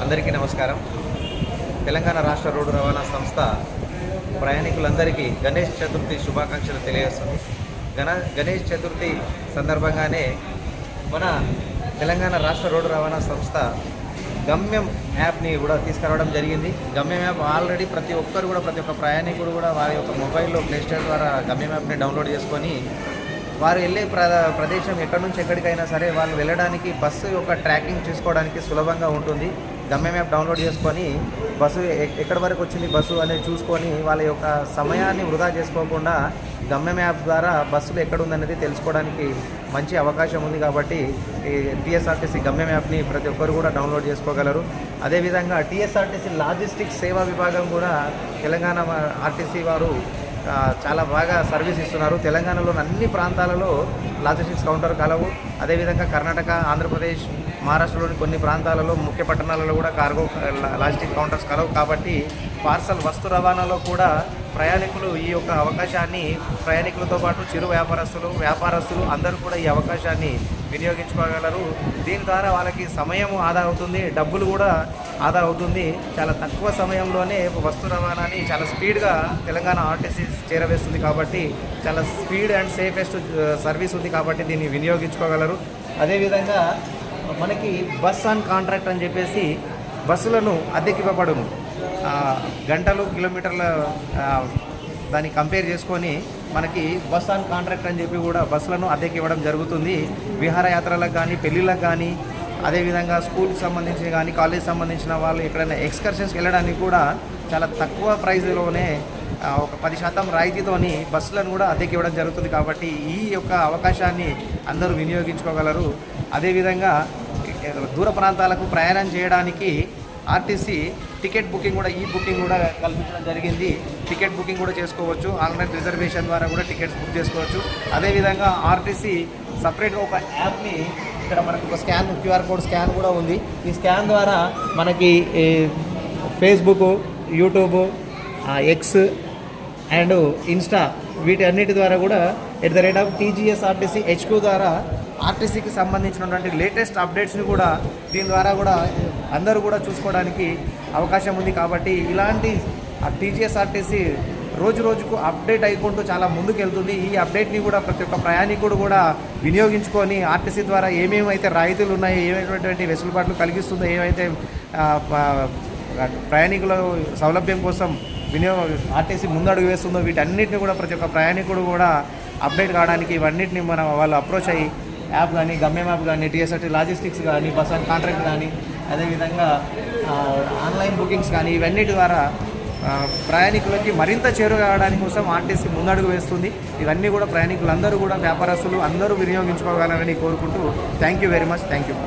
అందరికీ నమస్కారం. తెలంగాణ రాష్ట్ర రోడ్డు రవాణా సంస్థ ప్రయాణికులందరికీ గణేష్ చతుర్థి శుభాకాంక్షలు తెలియజేస్తుంది. గణేష్ చతుర్థి సందర్భంగానే మన తెలంగాణ రాష్ట్ర రోడ్డు రవాణా సంస్థ గమ్యం యాప్ని కూడా తీసుకురావడం జరిగింది. గమ్యం యాప్ ఆల్రెడీ ప్రతి ఒక్క ప్రయాణికుడు కూడా వారి యొక్క మొబైల్లో ప్లేస్టోర్ ద్వారా గమ్యం యాప్ని డౌన్లోడ్ చేసుకొని వారు వెళ్ళే ప్రదేశం ఎక్కడి నుంచి ఎక్కడికైనా సరే వాళ్ళు వెళ్ళడానికి బస్సు యొక్క ట్రాకింగ్ చేసుకోవడానికి సులభంగా ఉంటుంది. గమ్యం యాప్ డౌన్లోడ్ చేసుకొని బస్సు ఎక్కడి వరకు వచ్చింది బస్సు అనేది చూసుకొని వాళ్ళ యొక్క సమయాన్ని వృధా చేసుకోకుండా గమ్యం యాప్ ద్వారా బస్సులు ఎక్కడుందనేది తెలుసుకోవడానికి మంచి అవకాశం ఉంది. కాబట్టి ఈ టీఎస్ఆర్టీసీ గమ్యం యాప్ని ప్రతి ఒక్కరు కూడా డౌన్లోడ్ చేసుకోగలరు. అదేవిధంగా టీఎస్ఆర్టీసీ లాజిస్టిక్స్ సేవా విభాగం కూడా తెలంగాణ ఆర్టీసీ వారు చాలా బాగా సర్వీస్ ఇస్తున్నారు. తెలంగాణలోని అన్ని ప్రాంతాలలో లాజిస్టిక్స్ కౌంటర్ కలవు. అదేవిధంగా కర్ణాటక, ఆంధ్రప్రదేశ్, మహారాష్ట్రలోని కొన్ని ప్రాంతాలలో ముఖ్య పట్టణాలలో కూడా కార్గో లాజిస్టిక్ కౌంటర్స్ కలవు. కాబట్టి పార్సల్ వస్తు రవాణాలో కూడా ప్రయాణికులు ఈ యొక్క అవకాశాన్ని, ప్రయాణికులతో పాటు చిరు వ్యాపారస్తులు అందరూ కూడా ఈ అవకాశాన్ని వినియోగించుకోగలరు. దీని ద్వారా వాళ్ళకి సమయం ఆదా అవుతుంది, డబ్బులు కూడా ఆదా అవుతుంది. చాలా తక్కువ సమయంలోనే వస్తు రవాణాని చాలా స్పీడ్గా తెలంగాణ ఆర్టీసీ చేరవేస్తుంది. కాబట్టి చాలా స్పీడ్ అండ్ సేఫెస్ట్ సర్వీస్ ఉంది. కాబట్టి దీన్ని వినియోగించుకోగలరు. అదేవిధంగా మనకి బస్ ఆన్ కాంట్రాక్ట్ అని చెప్పేసి బస్సులను అద్దెకివ్వబడును. గంటలు, కిలోమీటర్ల దాన్ని కంపేర్ చేసుకొని మనకి బస్ ఆన్ కాంట్రాక్ట్ అని చెప్పి కూడా బస్సులను అద్దెకి ఇవ్వడం జరుగుతుంది. విహారయాత్రలకు కానీ, పెళ్ళిళ్ళకు కానీ, అదేవిధంగా స్కూల్కి సంబంధించి కానీ, కాలేజ్ సంబంధించిన వాళ్ళు ఎక్కడైనా ఎక్స్కర్షన్స్కి వెళ్ళడానికి కూడా చాలా తక్కువ ప్రైజ్లోనే ఒక 10% రాయితీతోని బస్సులను కూడా అద్దెకి ఇవ్వడం జరుగుతుంది. కాబట్టి ఈ యొక్క అవకాశాన్ని అందరూ వినియోగించుకోగలరు. అదేవిధంగా దూర ప్రాంతాలకు ప్రయాణం చేయడానికి ఆర్టీసీ టికెట్ బుకింగ్ కూడా, ఈ బుకింగ్ కూడా కల్పించడం జరిగింది. టికెట్ బుకింగ్ కూడా చేసుకోవచ్చు. ఆన్లైన్ రిజర్వేషన్ ద్వారా కూడా టికెట్స్ బుక్ చేసుకోవచ్చు. అదేవిధంగా ఆర్టీసీ సపరేట్గా ఒక యాప్ని, ఇక్కడ మనకు ఒక క్యూఆర్ కోడ్ స్కాన్ కూడా ఉంది. ఈ స్కాన్ ద్వారా మనకి Facebook, YouTube, X and Insta వీటి అన్నిటి ద్వారా కూడా @TGSRTC HQ ద్వారా ఆర్టీసీకి సంబంధించినటువంటి లేటెస్ట్ అప్డేట్స్ని కూడా దీని ద్వారా కూడా అందరూ కూడా చూసుకోవడానికి అవకాశం ఉంది. కాబట్టి ఇలాంటి టీజీఎస్ఆర్టీసీ రోజుకు అప్డేట్ అయికుంటూ చాలా ముందుకు వెళ్తుంది. ఈ అప్డేట్ని కూడా ప్రతి ఒక్క ప్రయాణికుడు కూడా వినియోగించుకొని ఆర్టీసీ ద్వారా ఏమేమైతే రాయితీలు ఉన్నాయో, ఏమైనటువంటి వెసులుబాట్లు కలిగిస్తుందో, ఏమైతే ప్రయాణికుల సౌలభ్యం కోసం ఆర్టీసీ ముందడుగు వేస్తుందో వీటన్నిటిని కూడా ప్రతి ఒక్క ప్రయాణికుడు కూడా అప్డేట్ కావడానికి ఇవన్నిటిని వాళ్ళు అప్రోచ్ అయ్యి యాప్ కానీ, గమ్యం యాప్ కానీ, టీఎస్ఆర్టీ లాజిస్టిక్స్ కానీ, బస్ అండ్ కాంట్రాక్ట్ కానీ, అదేవిధంగా ఆన్లైన్ బుకింగ్స్ కానీ, ఇవన్నిటి ద్వారా ప్రయాణికులకి మరింత చేరువ కావడానికి కోసం ఆర్టీసీ ముందడుగు వేస్తుంది. ఇవన్నీ కూడా ప్రయాణికులందరూ కూడా, వ్యాపారస్తులు అందరూ వినియోగించుకోగలరని కోరుకుంటూ thank you very much. Thank you.